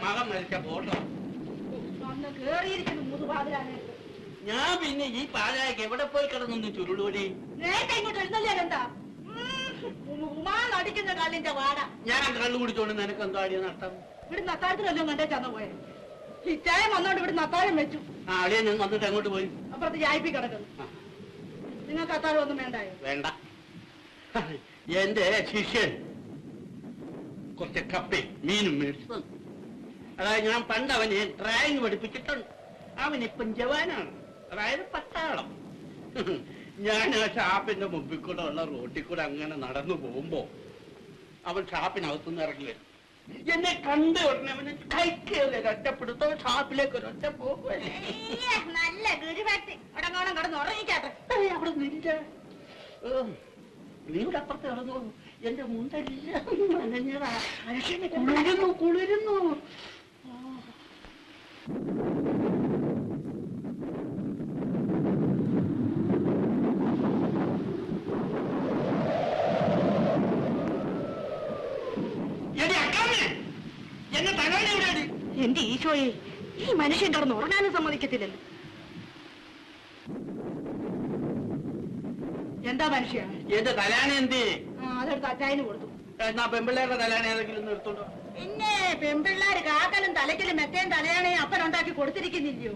മകൻ മരിച്ച ഫോട്ടോ. ഞാൻ പിന്നെ ഈ പാലായ്ക്ക് എവിടെ പോയി കിടന്നു ചുരുളൂരി? അടിക്കുന്ന കള്ളിന്റെ വാട. ഞാൻ കള്ളു കുടിച്ചോണ്ട് നിനക്ക് എന്തോ അടിയ നഷ്ടം? ഇവിടുന്ന് അത്താഴത്തിലല്ലോ കണ്ടേ ചെന്ന പോയെ. ഈ ചായ വന്നോണ്ട് ഇവിടുന്ന് അത്താഴം വെച്ചു. ആ അളിയെ ഞാൻ വന്നിട്ട് അങ്ങോട്ട് പോയി. അപ്പുറത്ത് ചായപ്പി കിടക്കുന്നു. നിങ്ങൾക്ക് അത്താഴം ഒന്നും വേണ്ടായോ? വേണ്ട. എന്റെ ശിഷ്യൻ കുറച്ച് കപ്പയും മീനും മേടിച്ചു തന്നു. അതായത് ഞാൻ പണ്ട് അവനെ ഡ്രായിങ് പഠിപ്പിച്ചിട്ടുണ്ട്. അവനിപ്പം ജവാനാണ്, അതായത് പട്ടാളം. ഞാൻ ആ ഷാപ്പിന്റെ മുമ്പിൽ കൂടെ ഉള്ള റോട്ടിൽ കൂടെ അങ്ങനെ നടന്നു പോകുമ്പോ അവൻ ഷാപ്പിനകത്തുനിന്ന് ഇറങ്ങി വരും. എന്നെ കണ്ട് ഉടനെ അവന് കൈക്കേറി ഒറ്റപ്പെടുത്തോ ഷാപ്പിലേക്ക് ഒരൊറ്റ പോകുമല്ലേ. നല്ല ഗുരുഭക്തി. ഉടങ്ങോളം കിടന്ന് ഉറങ്ങിക്കാട്ടെ. അവിടെ നിന്റെ നീ ഇവിടെ അപ്പുറത്ത് കിടന്നു. എന്റെ മുണ്ടെല്ലാം നനഞ്ഞതാ. കുളിരുന്നു കുളിരുന്നു. എന്റെ ഈശോയെ, ഈ മനുഷ്യൻ കിടന്ന് ഉറങ്ങാനും സമ്മതിക്കത്തില്ലല്ലോ. എന്താ മനുഷ്യ? എന്റെ തലാണി എന്ത്? അതെടുത്ത് അച്ചായന് കൊടുത്തു. എന്നാ പെമ്പിള്ളേരുടെ തലാണി ഏതെങ്കിലും നിർത്തുണ്ടോ? പിന്നെ പെമ്പിള്ളേര് കാക്കലും തലയ്ക്കലും മെത്തേം തലയാണയും അപ്പനുണ്ടാക്കി കൊടുത്തിരിക്കുന്നില്ലയോ?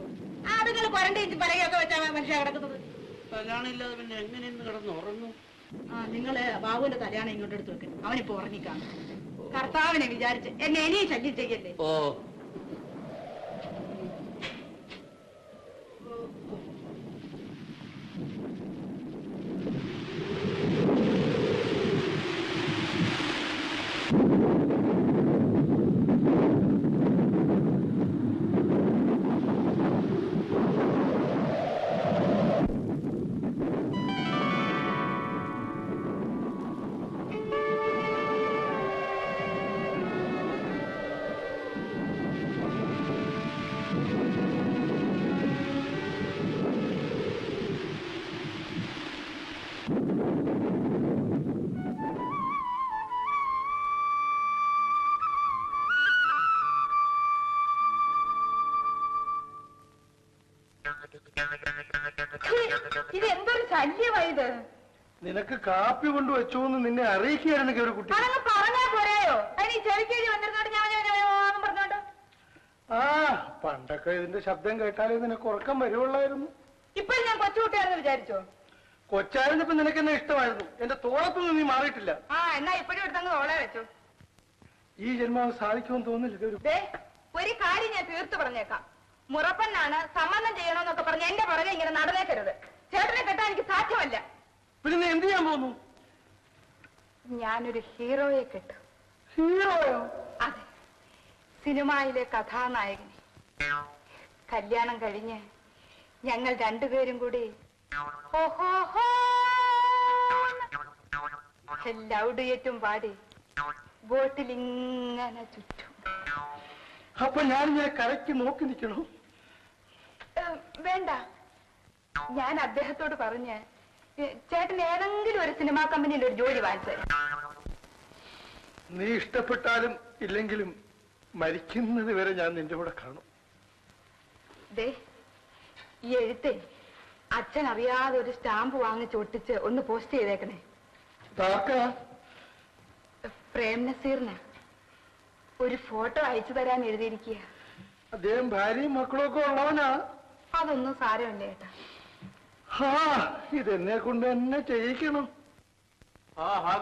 അതുങ്ങൾ പരണ്ടേഞ്ച് പലകയൊക്കെ വെച്ചാ മനുഷ്യ കിടക്കുന്നത്. തലാണില്ലാതെ പിന്നെ എങ്ങനെയെന്ന് കിടന്ന് ഉറങ്ങും? നിങ്ങള് ബാബുവിന്റെ തലയാണ ഇങ്ങോട്ട് എടുത്ത് വെക്കണം. അവനിപ്പോ ഉറങ്ങിക്കാണും. കർത്താവിനെ വിചാരിച്ച് എന്നെ ഇനിയും ശല്യം ചെയ്യല്ലേ. ഓ ഇത് എന്തൊരു ശല്യമായത്. നിനക്ക് കാപ്പി കൊണ്ട് വെച്ചോന്ന് നിന്നെ അറിയിക്കുകയായിരുന്നെങ്കിൽ ഒരു കുട്ടി പറഞ്ഞാ പോരായോ? അതിന് ചെവിക്കേഴി വന്നിരുന്നോണ്ട് ഞാൻ പറഞ്ഞോണ്ട്. ആ പണ്ടൊക്കെ ഇതിന്റെ ശബ്ദം കേട്ടാലേ നിനക്ക് ഉറക്കം വരുവുള്ളായിരുന്നു. ഇപ്പോഴും ഞാൻ കൊച്ചുകുട്ടിയാണെന്ന് വിചാരിച്ചോ? കൊച്ചായിരുന്നപ്പോ നിനക്ക് എന്നെ ഇഷ്ടമായിരുന്നു. എന്റെ തോളത്തൊന്നും നീ മാറിയിട്ടില്ല. എന്നാ ഇപ്പോഴും എടുത്തങ്ങ് തോളെ വെച്ചു. ഈ ജന്മാവ് സാധിക്കുമെന്ന് തോന്നില്ല. ഒരു കാര്യം ഞാൻ തീർത്തു പറഞ്ഞേക്കാം. മുറപ്പനാണ് സമ്മതം ചെയ്യണമെന്നൊക്കെ പറഞ്ഞ് എന്റെ പുറകെ ഇങ്ങനെ നടന്നേക്കരുത്. ചേട്ടനെ കെട്ടാൻ എനിക്ക് സാധ്യമല്ല. പിന്നെ നീ എന്ത് ചെയ്യാൻ പോകുന്നു? ഞാനൊരു ഹീറോയെ കെട്ടു. ഹീറോയോ? അതെ, സിനിമയിലെ കഥാനായകനെ. കല്യാണം കഴിഞ്ഞ് ഞങ്ങൾ രണ്ടുപേരും കൂടി ലവ് ഡുയറ്റും പാടി ബോട്ടിലിങ്ങനെ ചുറ്റും. അപ്പൊ ഞാനിങ്ങനെ കരയ്ക്ക് നോക്കി നിൽക്കണോ? വേണ്ട, ഞാൻ അദ്ദേഹത്തോട് പറഞ്ഞ് ചേട്ടൻ ഏതെങ്കിലും ഒരു സിനിമാ കമ്പനിയിൽ ഒരു ജോലി വാങ്ങിച്ചു. നീ ഇഷ്ടപ്പെട്ടാലും ഇല്ലെങ്കിലും മരിക്കുന്നത് വരെ ഞാൻ നിന്റെ കൂടെ കാണും. ഈ എഴുത്തേ അച്ഛൻ അറിയാതെ ഒരു സ്റ്റാമ്പ് വാങ്ങിച്ച് ഒട്ടിച്ച് ഒന്ന് പോസ്റ്റ് ചെയ്തേക്കണേ. പ്രേം നസീറിന് ഒരു ഫോട്ടോ അയച്ചു തരാൻ എഴുതിയിരിക്കുക. അദ്ദേഹം ഭാര്യയും മക്കളും ഒക്കെ ഉള്ളവനാ. അതൊന്നും സാരമല്ലേ ഏട്ടാ. ഇതെന്നെ കൊണ്ട് എന്നെ ചെയ്യിക്കണം.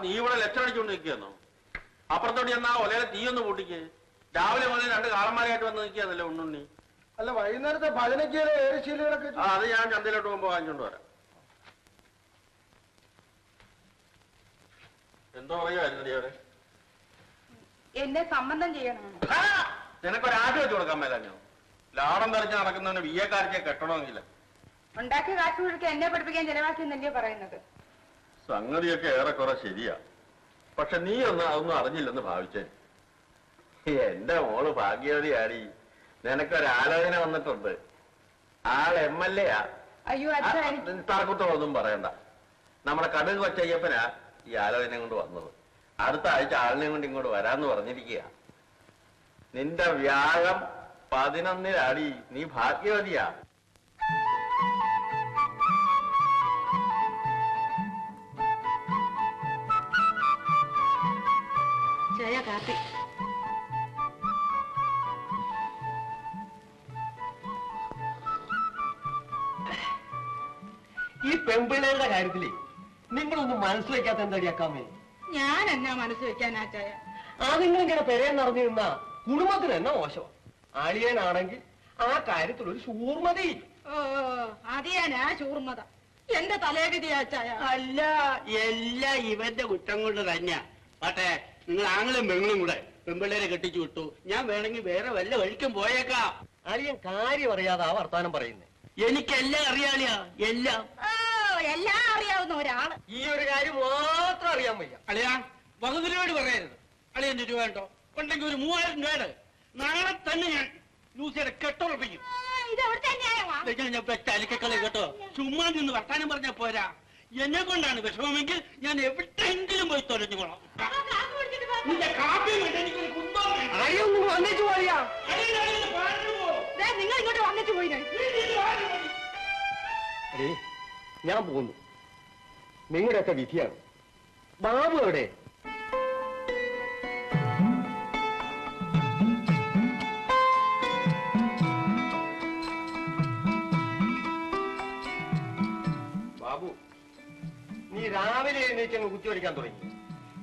നീ ഇവിടെ ലക്ഷം അടിച്ചുകൊണ്ട് നിൽക്കുകയെന്നോ? അപ്പുറത്തോട്ട് എന്നാ ഒലയിലെ തീയൊന്ന് പൊട്ടിക്ക്. രാവിലെ മുതൽ രണ്ട് കാളന്മാരായിട്ട് വന്ന് നിൽക്കുകയെന്നല്ലേ ഉണ്ണുണ്ണി? അല്ല, വൈകുന്നേരത്തെ ഭജനയ്ക്ക് ഏഴശീലകളൊക്കെ അത് ഞാൻ ചന്തയിലോട്ട് പോകുമ്പോ വാങ്ങിച്ചോണ്ട് വരാം. എന്തോ പറയുമായിരുന്നു അവിടെ? എന്നെ സംബന്ധം ചെയ്യണം. നിനക്കൊരാഴ്ച വെച്ച് കൊടുക്കാൻ മേലാഞ്ഞോ? ലാടം തരച്ച് നടക്കുന്നവന് വിയക്കാരിക്കെ കെട്ടണമെന്നില്ല. ഉണ്ടാക്കിയ കാശ് മുഴുക്കി എന്നെ പഠിപ്പിക്കാൻ ചെലവാക്കിയെന്നല്ലേ പറയുന്നത്? സംഗതിയൊക്കെ ഏറെക്കുറെ ശരിയാ. പക്ഷെ നീ അതൊന്നും അറിഞ്ഞില്ലെന്ന് ഭാവിച്ചേ. എന്റെ മോള് ഭാഗ്യവതിയാടി. നിനക്കൊരാലോചന വന്നിട്ടുണ്ട്. ആൾ MLA ആ. അയ്യോ തർക്കത്തോടൊന്നും പറയണ്ട. നമ്മുടെ കടുക് വച്ചയ്യപ്പനാ ഈ ആലോചന കൊണ്ട് വന്നത്. അടുത്ത ആഴ്ച ആളിനെ കൊണ്ട് ഇങ്ങോട്ട് വരാന്ന് പറഞ്ഞിരിക്കുക. നിന്റെ വ്യാഴം 11-ൽ നീ ഭാഗ്യവതിയാ. കാപ്പി. ഈ പെമ്പിള്ളേരുടെ കാര്യത്തില് നിങ്ങളൊന്നും മനസ്സ് വെക്കാത്ത എന്തടിയാക്കാമേ? ഞാൻ എന്നാ മനസ്സ് വെക്കാനാ ചായ? അതിങ്ങളിങ്ങനെ പെരയെ നിറഞ്ഞിരുന്ന കുടുംബത്തിന് തന്നെ മോശം. അളിയനാണെങ്കിൽ ആ കാര്യത്തിൽ ഒരു ശൂർമതി. ഓ അതിയാനാ ശൂർമത. എന്റെ തലേഗതിയാ ചായ. അല്ല, എല്ലാം ഇവന്റെ കുറ്റം കൊണ്ട് തന്നെയാ. പക്ഷേ നിങ്ങൾ ആങ്ങളും പെങ്ങളും കൂടെ പെമ്പിള്ളേരെ കെട്ടിച്ചു വിട്ടു. ഞാൻ വേണമെങ്കിൽ വേറെ വല്ല വഴിക്കും പോയേക്കാം. അളിയൻ കാര്യം അറിയാതെ ആ വർത്താനം പറയുന്നേ. എനിക്കെല്ലാം അറിയാളിയാ, എല്ലാം. ഓ എല്ലാം അറിയാവുന്ന ഒരാള്. ഈ ഒരു കാര്യം മാത്രം അറിയാൻ വയ്യ. അളിയാ വകുതിരോട് പറയരുത്. അളിയന്റെ രൂപ ഉണ്ടോ? ഉണ്ടെങ്കിൽ ഒരു 3000 രൂപ നാളെ തന്നെ ഞാൻ ലൂസിയുടെ കെട്ടുറപ്പിക്കും. ഞാൻ പെറ്റലിക്കളെ കേട്ടോ. ചുമ്മാ നിന്ന് വർത്താനം പറഞ്ഞാ പോരാ. എന്നെ കൊണ്ടാണ് വിഷമമെങ്കിൽ ഞാൻ എവിടെയെങ്കിലും പോയി തൊലഞ്ഞുകൊള്ളാം. നിന്റെ കാപ്പി എനിക്കൊരു കുന്തോ വന്നേച്ചു പോയാ. നിങ്ങൾ ഇങ്ങോട്ട് വന്നിട്ട് പോയി. ഞാൻ പോകുന്നു. നിങ്ങളുടെയൊക്കെ വിധിയാണ്. ബാബു എവിടെ? ബാബു, നീ രാവിലെ എഴുന്നേറ്റങ്ങ് കുത്തിവടിക്കാൻ തുടങ്ങി.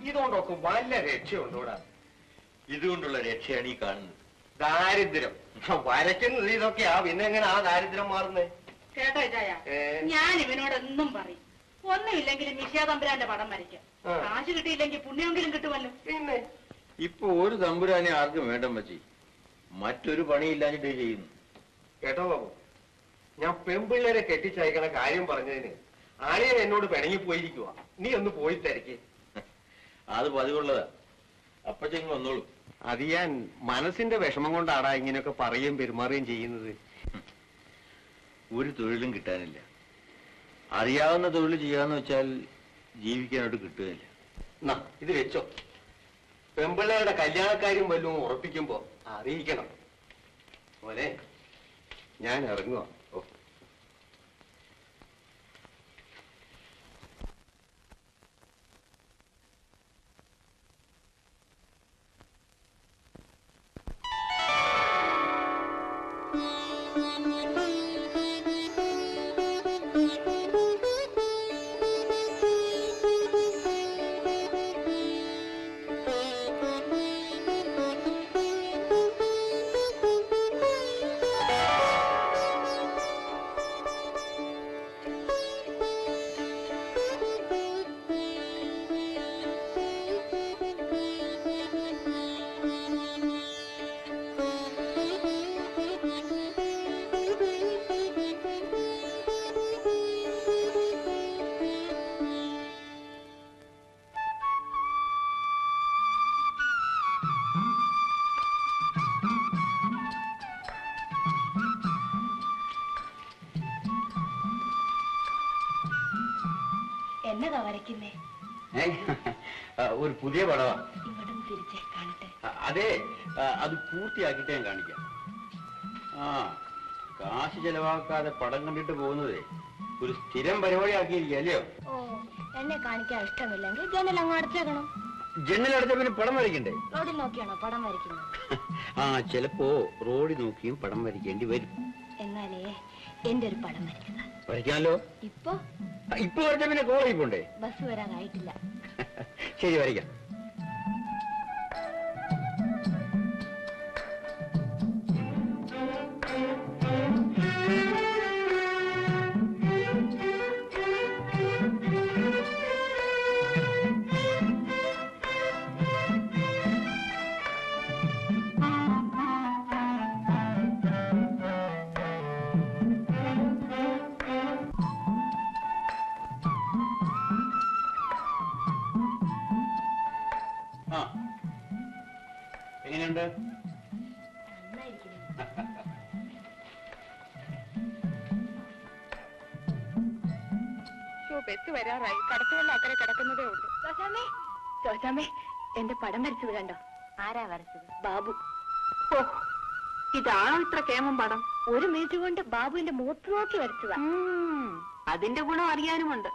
ഇതുകൊണ്ടൊക്കെ വല്ല രക്ഷയുണ്ടോടാ? ഇതുകൊണ്ടുള്ള രക്ഷയാണ് ഈ കാണുന്നത്. ദാരിദ്ര്യം വരയ്ക്കുന്നത് ഇതൊക്കെയാ. പിന്നെ എങ്ങനെ ആ ദാരിദ്ര്യം മാറുന്നേ? കേട്ടോ ചായ, ഞാൻ ഇവനോടൊന്നും പറയും. ഒന്നുമില്ലെങ്കിലും നിഷേധമ്പരാന്റെ പടം വരയ്ക്കാം. കാശ് കിട്ടിയില്ലെങ്കിൽ പുണ്യമെങ്കിലും കിട്ടുമല്ലോ. പിന്നെ ഇപ്പൊ ഒരു തമ്പുരാനെ ആർക്കും വേണ്ട മച്ചി. മറ്റൊരു പണിയില്ലാഞ്ഞിട്ട് ചെയ്യുന്നു. കേട്ടോ ബാബു, ഞാൻ പെമ്പിള്ളേരെ കെട്ടിച്ചയക്കണ കാര്യം പറഞ്ഞതിന് ആളിയൻ എന്നോട് പിണങ്ങി പോയിരിക്കുവാ. നീ ഒന്ന് പോയി തിരക്ക്. അത് പതിവുള്ളതാ. അപ്പച്ചെങ്കിൽ വന്നോളൂ. അത് ഞാൻ മനസ്സിന്റെ വിഷമം കൊണ്ടാടാ ഇങ്ങനെയൊക്കെ പറയുകയും പെരുമാറുകയും ചെയ്യുന്നത്. ഒരു തൊഴിലും കിട്ടാനില്ല. അറിയാവുന്ന തൊഴിൽ ചെയ്യാന്ന് വെച്ചാൽ ജീവിക്കാനായിട്ട് കിട്ടുകയില്ല. ഇത് വെച്ചോ. പെമ്പിള്ളേരുടെ കല്യാണക്കാര്യം വല്ലതും ഉറപ്പിക്കുമ്പോ അറിയിക്കണം. മോനെ, ഞാൻ ഇറങ്ങുക. എന്നതാ വരയ്ക്കുന്നേ? ഒരു പുതിയ പടവാ. ഇങ്ങോട്ടും തിരിച്ചേ കാണട്ടെ. അതെ, അത് പൂർത്തിയാക്കിയിട്ട് ഞാൻ കാണിക്കാം. കാശ് ചെലവാക്കാതെ പടം കണ്ടിട്ട് പോകുന്നതേ ഒരു സ്ഥിരം പരിപാടിയാക്കിയിരിക്കുക അല്ലയോ? ഓ, എന്നെ കാണിക്കാൻ ഇഷ്ടമില്ലെങ്കിൽ ജനൽ അങ്ങ് അടച്ചേക്കണം. ജനലടച്ച പിന്നെ പടം വരയ്ക്കണ്ടേ? റോഡിൽ നോക്കിയാണോ പടം വരയ്ക്കുന്നത്? ചിലപ്പോ റോഡിൽ നോക്കിയും പടം വരയ്ക്കേണ്ടി വരും. എന്നാലേ എന്റെ ഒരു പടം വരയ്ക്കുക. വരയ്ക്കാമല്ലോ. ഇപ്പൊ വരച്ച പിന്നെ കോളേജിൽ പോണ്ടേ? ബസ് വരാനായിട്ടില്ല. ശരി, വരയ്ക്കാം. എങ്ങനെയുണ്ട്? ബസ് വരാറായി. കടത്തുവെള്ളം അക്കരെ കിടക്കുന്നതേ ഉള്ളൂ. ചോച്ചാമേ, എന്റെ പടം വരച്ചത് കണ്ടോ? ആരാ വരച്ചത്? ബാബു. ഇതാണോ ഇത്ര കേമം പടം? ഒരു മിനിറ്റ് കൊണ്ട് ബാബുവിന്റെ മുഖത്ത് നോക്കി വരച്ചതാ. അതിന്റെ ഗുണം അറിയാനുമുണ്ട്.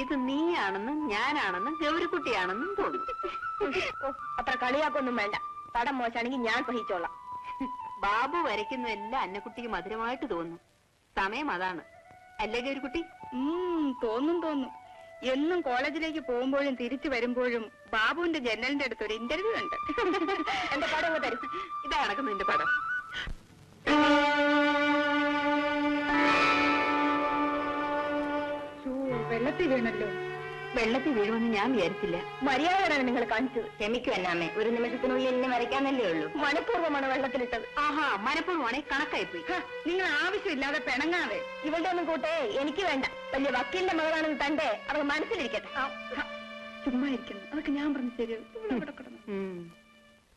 ഇത് നീയാണെന്നും ഞാനാണെന്നും ഗൗരിക്കുട്ടിയാണെന്നും തോന്നുന്നു. അത്ര കളിയാക്കൊന്നും വേണ്ട. പടം മോശമാണെങ്കിൽ ഞാൻ സഹിച്ചോളാം. ബാബു വരയ്ക്കുന്നതെല്ലാം അന്നക്കുട്ടിക്ക് മധുരമായിട്ട് തോന്നുന്നു. സമയം അതാണ് അല്ലേ ഗൗരിക്കുട്ടി? തോന്നും. എന്നും കോളേജിലേക്ക് പോകുമ്പോഴും തിരിച്ചു വരുമ്പോഴും ബാബുവിന്റെ ജനലിന്റെ അടുത്ത് ഒരു ഇന്റർവ്യൂ ഉണ്ട്. എന്റെ പടം തരും. ഇതാ നടക്കുന്നു എന്റെ പടം. വെള്ളത്തിൽ വീണല്ലോ. വെള്ളത്തിൽ വീഴുമെന്ന് ഞാൻ വിചാരിച്ചില്ല. മര്യാദയാണ് നിങ്ങൾ കാണിച്ചത്. ക്ഷമിക്കൂ എന്നാമേ, ഒരു നിമിഷത്തിനുള്ളിൽ എന്നെ വരയ്ക്കാന്നല്ലേ ഉള്ളൂ. മനഃപൂർവ്വമാണ് വെള്ളത്തിലിട്ടത്. ആഹാ, മനഃപൂർവ്വമാണെ കണക്കായിപ്പോയി. നിങ്ങൾ ആവശ്യമില്ലാതെ പിണങ്ങാതെ. ഇവളുടെ ഒന്നും കൂട്ടേ എനിക്ക് വേണ്ട. വലിയ വക്കീലിന്റെ മകളാണെന്ന് തന്റെ അവർ മനസ്സിലിരിക്കട്ടെ. ചുമ്മാ ഇരിക്കുന്നു. അതൊക്കെ ഞാൻ പറഞ്ഞു തരൂ.